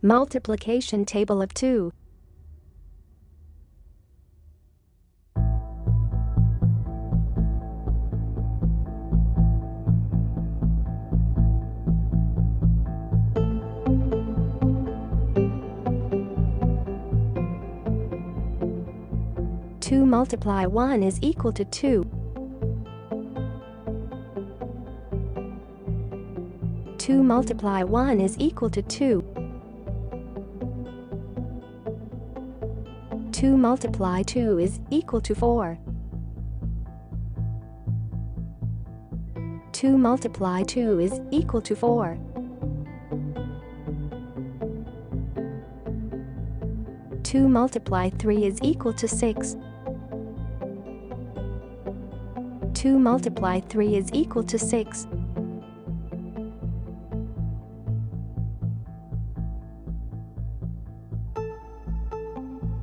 Multiplication table of 2. Two multiply 1 is equal to 2. 2 multiply 1 is equal to 2. 2 multiply 2 is equal to 4. 2 multiply 2 is equal to 4. 2 multiply 3 is equal to 6. 2 multiply 3 is equal to 6.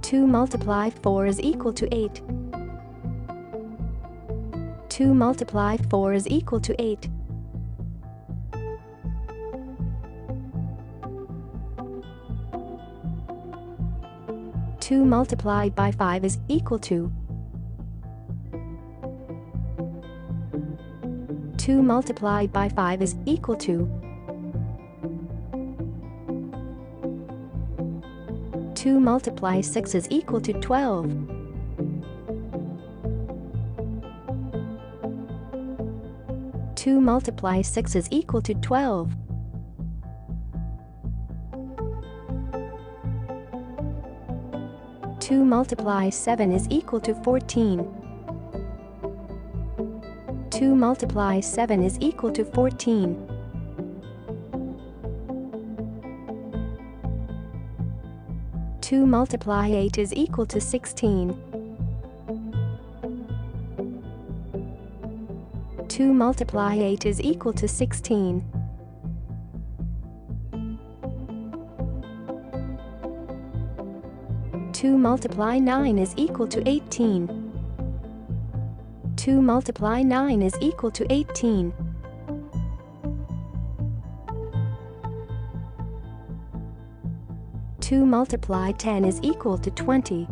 2 multiply 4 is equal to 8. 2 multiply 4 is equal to 8. 2 multiplied by 5 is equal to 2 multiplied by 5 is equal to 2 multiply 6 is equal to 12. 2 multiply 6 is equal to 12. 2 multiply 7 is equal to 14. 2 multiply 7 is equal to 14. 2 multiply 8 is equal to 16. 2 multiply 8 is equal to 16. 2 multiply 9 is equal to 18. 2 multiply 9 is equal to 18. 2 multiply 10 is equal to 20.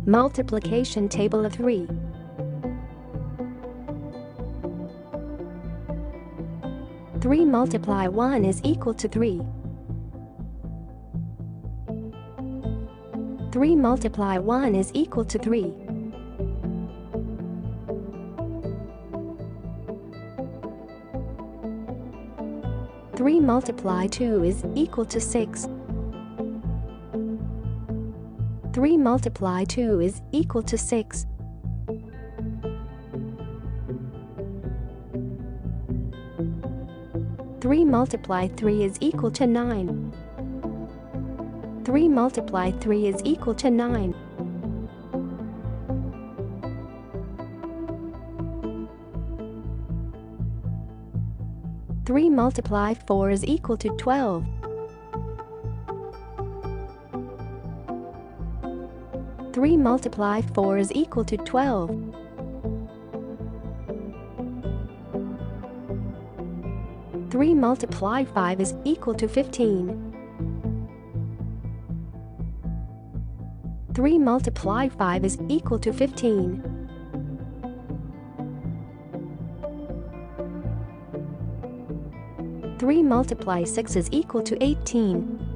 Multiplication table of 3. Three multiply 1 is equal to 3. 3 multiply 1 is equal to 3. 3 multiply 2 is equal to 6. 3 multiply 2 is equal to 6. 3 multiply 3 is equal to 9. 3 multiply 3 is equal to 9. 3 multiply 4 is equal to 12. 3 multiply 4 is equal to 12. 3 multiply 5 is equal to 15. 3 multiply 5 is equal to 15. 3 multiply 6 is equal to 18.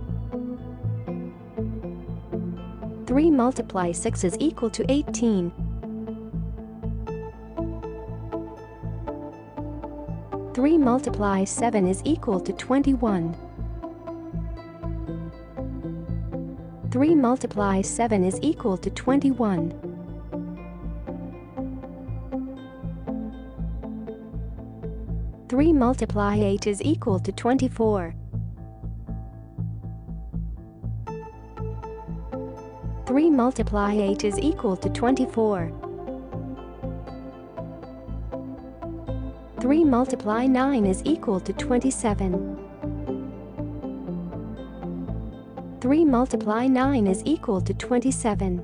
3 multiply 6 is equal to 18. 3 multiply 7 is equal to 21. 3 multiply 7 is equal to 21. 3 multiply 8 is equal to 24. 3 multiply 8 is equal to 24. 3 multiply 9 is equal to 27. 3 multiply 9 is equal to 27.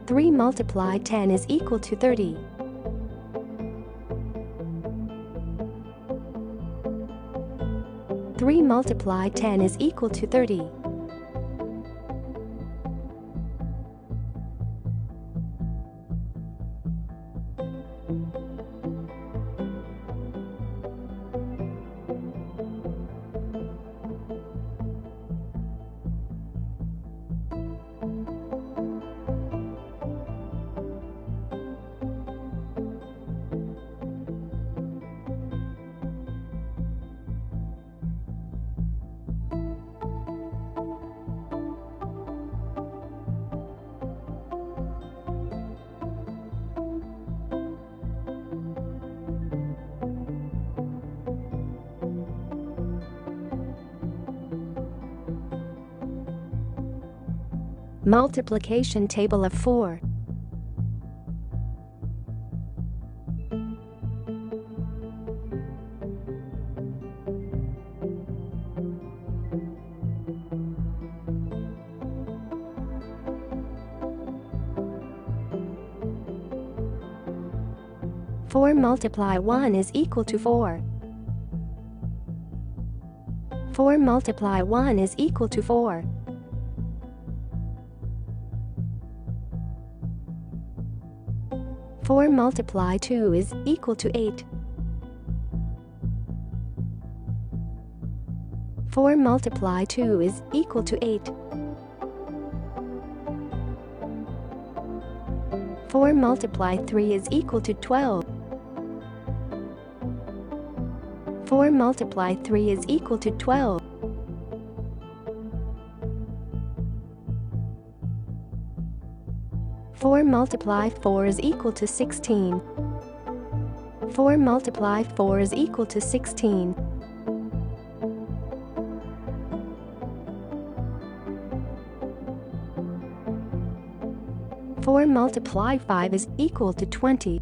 3 multiply 10 is equal to 30. 3 multiply 10 is equal to 30. Multiplication table of 4. Four multiply 1 is equal to 4. 4 multiply 1 is equal to 4. 4 multiply 2 is equal to 8. 4 multiply 2 is equal to 8. 4 multiply 3 is equal to 12. 4 multiply 3 is equal to 12. 4 multiply 4 is equal to 16. 4 multiply 4 is equal to 16. 4 multiply 5 is equal to 20.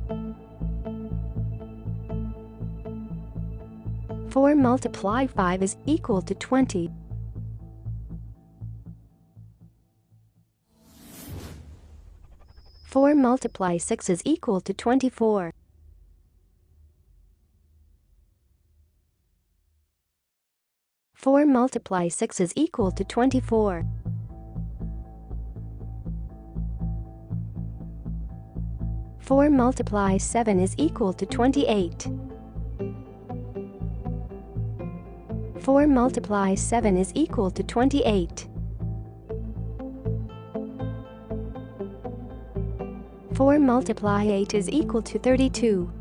4 multiply 5 is equal to 20. 4 multiply 6 is equal to 24. 4 multiply 6 is equal to 24. 4 multiply 7 is equal to 28. 4 multiply 7 is equal to 28. 4 multiply 8 is equal to 32.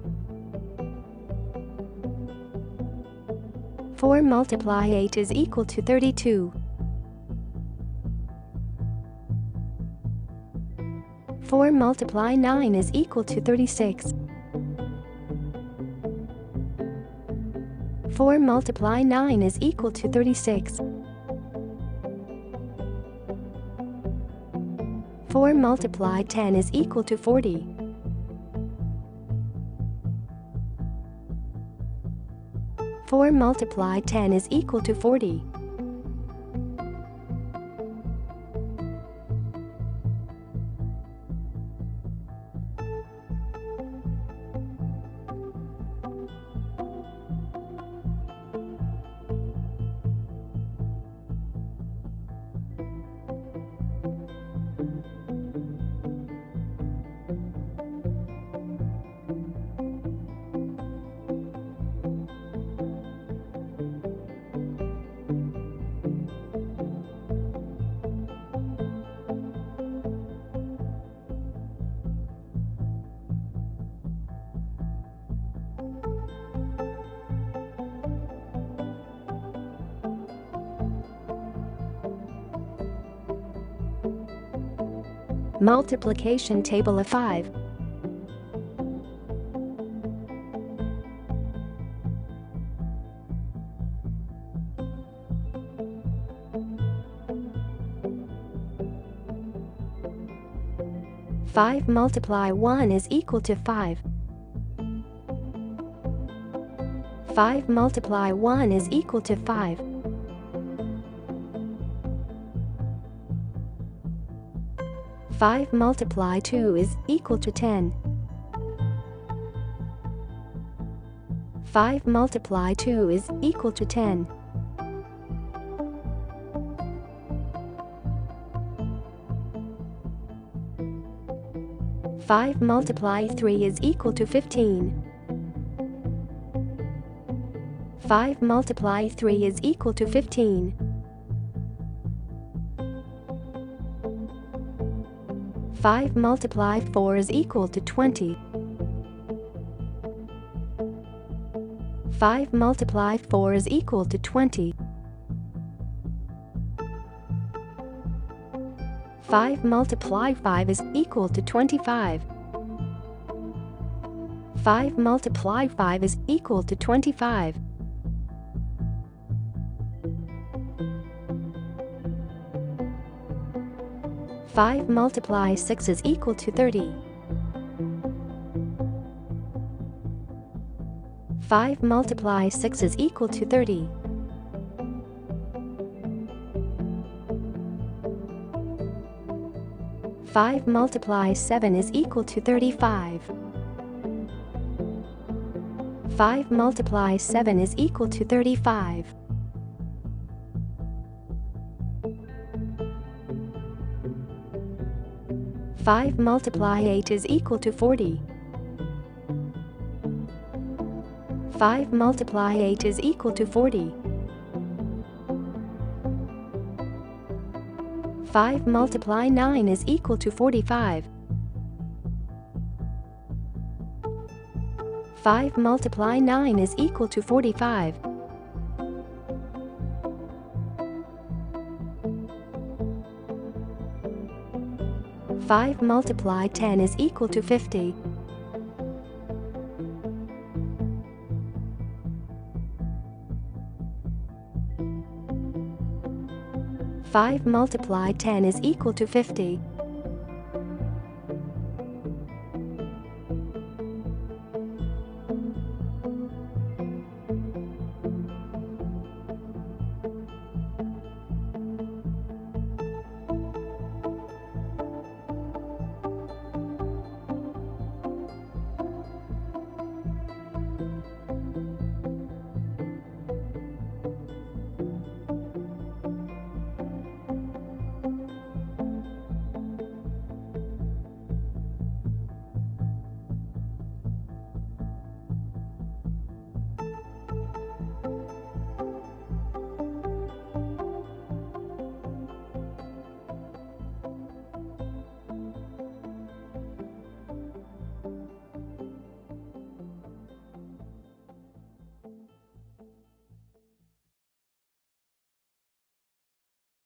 4 multiply 8 is equal to 32. 4 multiply 9 is equal to 36. 4 multiply 9 is equal to 36. 4 multiply 10 is equal to 40. 4 multiply 10 is equal to 40. Multiplication table of 5. 5 multiply 1 is equal to 5. 5 multiply 1 is equal to 5. 5 multiply 2 is equal to 10. 5 multiply 2 is equal to 10. 5 multiply 3 is equal to 15. 5 multiply 3 is equal to 15. 5 multiply 4 is equal to 20. 5 multiply 4 is equal to 20. 5 multiply 5 is equal to 25. 5 multiply 5 is equal to 25. 5 multiply 6 is equal to 30. 5 multiply 6 is equal to 30. 5 multiply 7 is equal to 35. 5 multiply 7 is equal to 35. 5 multiply 8 is equal to 40. 5 multiply 8 is equal to 40. 5 multiply 9 is equal to 45. 5 multiply 9 is equal to 45. 5 multiply 10 is equal to 50. 5 multiply 10 is equal to 50.